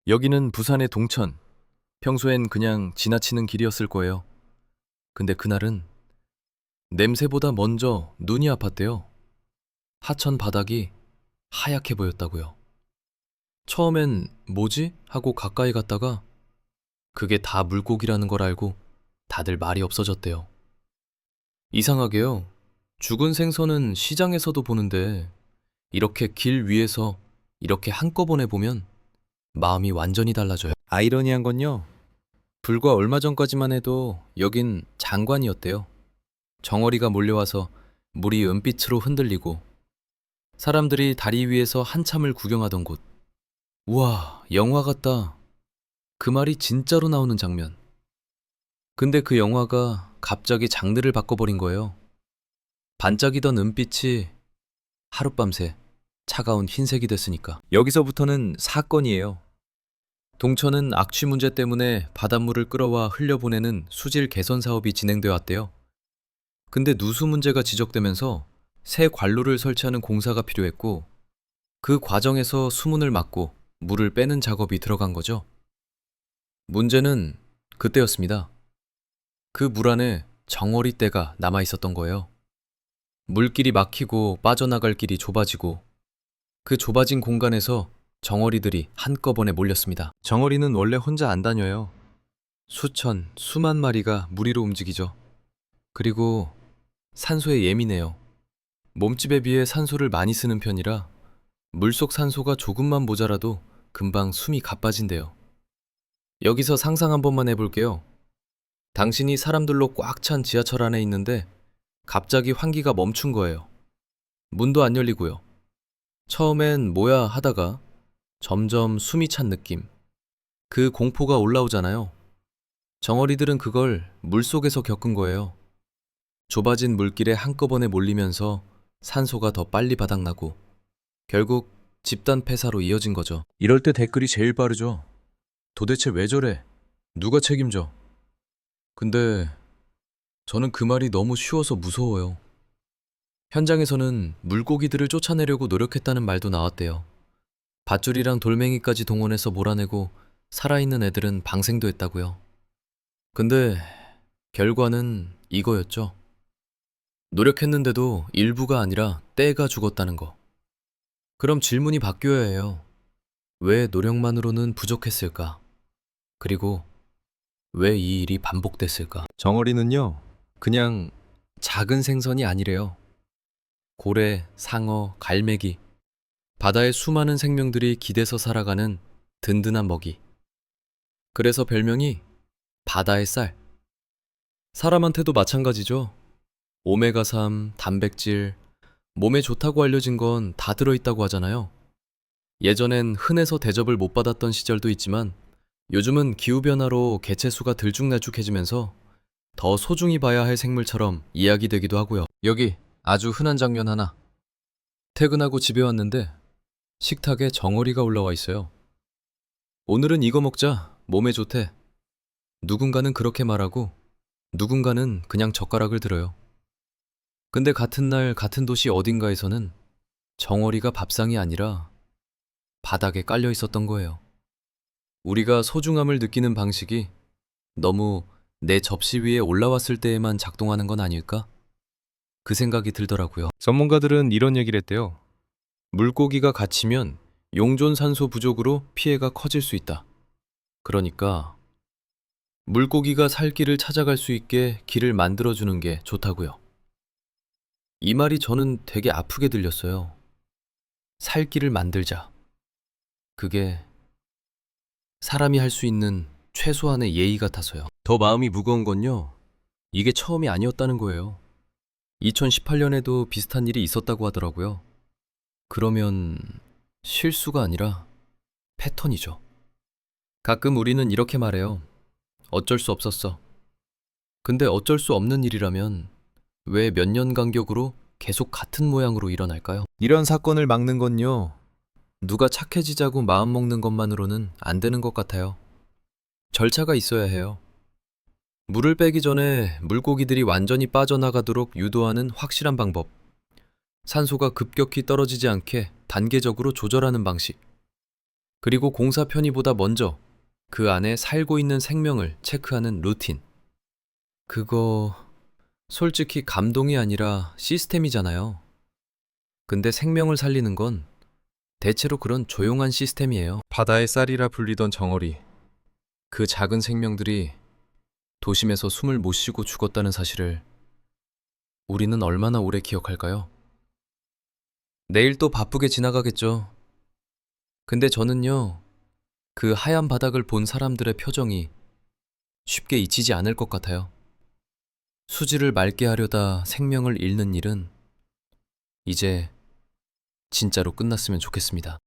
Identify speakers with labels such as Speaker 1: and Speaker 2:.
Speaker 1: 여기는 부산의 동천. 평소엔 그냥 지나치는 길이었을 거예요. 근데 그날은 냄새보다 먼저 눈이 아팠대요. 하천 바닥이 하얗게 보였다고요. 처음엔 뭐지? 하고 가까이 갔다가 그게 다 물고기라는 걸 알고 다들 말이 없어졌대요. 이상하게요. 죽은 생선은 시장에서도 보는데 이렇게 길 위에서 이렇게 한꺼번에 보면 마음이 완전히 달라져요. 아이러니한 건요. 불과 얼마 전까지만 해도 여긴 장관이었대요. 정어리가 몰려와서 물이 은빛으로 흔들리고 사람들이 다리 위에서 한참을 구경하던 곳. 우와, 영화 같다. 그 말이 진짜로 나오는 장면. 근데 그 영화가 갑자기 장르를 바꿔버린 거예요. 반짝이던 은빛이 하룻밤새 차가운 흰색이 됐으니까. 여기서부터는 사건이에요. 동천은 악취 문제 때문에 바닷물을 끌어와 흘려보내는 수질 개선 사업이 진행되어 왔대요. 근데 누수 문제가 지적되면서 새 관로를 설치하는 공사가 필요했고 그 과정에서 수문을 막고 물을 빼는 작업이 들어간 거죠. 문제는 그때였습니다. 그 물 안에 정어리 떼가 남아 있었던 거예요. 물길이 막히고 빠져나갈 길이 좁아지고 그 좁아진 공간에서 정어리들이 한꺼번에 몰렸습니다. 정어리는 원래 혼자 안 다녀요. 수천, 수만 마리가 무리로 움직이죠. 그리고 산소에 예민해요. 몸집에 비해 산소를 많이 쓰는 편이라 물속 산소가 조금만 모자라도 금방 숨이 가빠진대요. 여기서 상상 한 번만 해볼게요. 당신이 사람들로 꽉 찬 지하철 안에 있는데 갑자기 환기가 멈춘 거예요. 문도 안 열리고요. 처음엔 뭐야 하다가 점점 숨이 찬 느낌. 그 공포가 올라오잖아요. 정어리들은 그걸 물속에서 겪은 거예요. 좁아진 물길에 한꺼번에 몰리면서 산소가 더 빨리 바닥나고 결국 집단 폐사로 이어진 거죠. 이럴 때 댓글이 제일 빠르죠. 도대체 왜 저래? 누가 책임져? 근데 저는 그 말이 너무 쉬워서 무서워요. 현장에서는 물고기들을 쫓아내려고 노력했다는 말도 나왔대요. 밧줄이랑 돌멩이까지 동원해서 몰아내고 살아있는 애들은 방생도 했다고요. 근데 결과는 이거였죠. 노력했는데도 일부가 아니라 떼가 죽었다는 거. 그럼 질문이 바뀌어야 해요. 왜 노력만으로는 부족했을까? 그리고 왜 이 일이 반복됐을까? 정어리는요, 그냥 작은 생선이 아니래요. 고래, 상어, 갈매기, 바다의 수많은 생명들이 기대서 살아가는 든든한 먹이. 그래서 별명이 바다의 쌀. 사람한테도 마찬가지죠. 오메가3, 단백질, 몸에 좋다고 알려진 건 다 들어있다고 하잖아요. 예전엔 흔해서 대접을 못 받았던 시절도 있지만 요즘은 기후변화로 개체수가 들쭉날쭉해지면서 더 소중히 봐야 할 생물처럼 이야기되기도 하고요. 여기 아주 흔한 장면 하나. 퇴근하고 집에 왔는데 식탁에 정어리가 올라와 있어요. 오늘은 이거 먹자. 몸에 좋대. 누군가는 그렇게 말하고 누군가는 그냥 젓가락을 들어요. 근데 같은 날 같은 도시 어딘가에서는 정어리가 밥상이 아니라 바닥에 깔려 있었던 거예요. 우리가 소중함을 느끼는 방식이 너무 내 접시 위에 올라왔을 때에만 작동하는 건 아닐까? 그 생각이 들더라고요. 전문가들은 이런 얘기를 했대요. 물고기가 갇히면 용존산소 부족으로 피해가 커질 수 있다. 그러니까 물고기가 살 길을 찾아갈 수 있게 길을 만들어주는 게 좋다고요. 이 말이 저는 되게 아프게 들렸어요. 살 길을 만들자. 그게 사람이 할 수 있는 최소한의 예의 같아서요. 더 마음이 무거운 건요. 이게 처음이 아니었다는 거예요. 2018년에도 비슷한 일이 있었다고 하더라고요. 그러면 실수가 아니라 패턴이죠. 가끔 우리는 이렇게 말해요. 어쩔 수 없었어. 근데 어쩔 수 없는 일이라면 왜 몇 년 간격으로 계속 같은 모양으로 일어날까요? 이런 사건을 막는 건요. 누가 착해지자고 마음먹는 것만으로는 안 되는 것 같아요. 절차가 있어야 해요. 물을 빼기 전에 물고기들이 완전히 빠져나가도록 유도하는 확실한 방법. 산소가 급격히 떨어지지 않게 단계적으로 조절하는 방식. 그리고 공사 편의보다 먼저 그 안에 살고 있는 생명을 체크하는 루틴. 그거 솔직히 감동이 아니라 시스템이잖아요. 근데 생명을 살리는 건 대체로 그런 조용한 시스템이에요. 바다의 쌀이라 불리던 정어리. 그 작은 생명들이 도심에서 숨을 못 쉬고 죽었다는 사실을 우리는 얼마나 오래 기억할까요? 내일 또 바쁘게 지나가겠죠. 근데 저는요, 그 하얀 바닥을 본 사람들의 표정이 쉽게 잊히지 않을 것 같아요. 수지를 맑게 하려다 생명을 잃는 일은 이제 진짜로 끝났으면 좋겠습니다.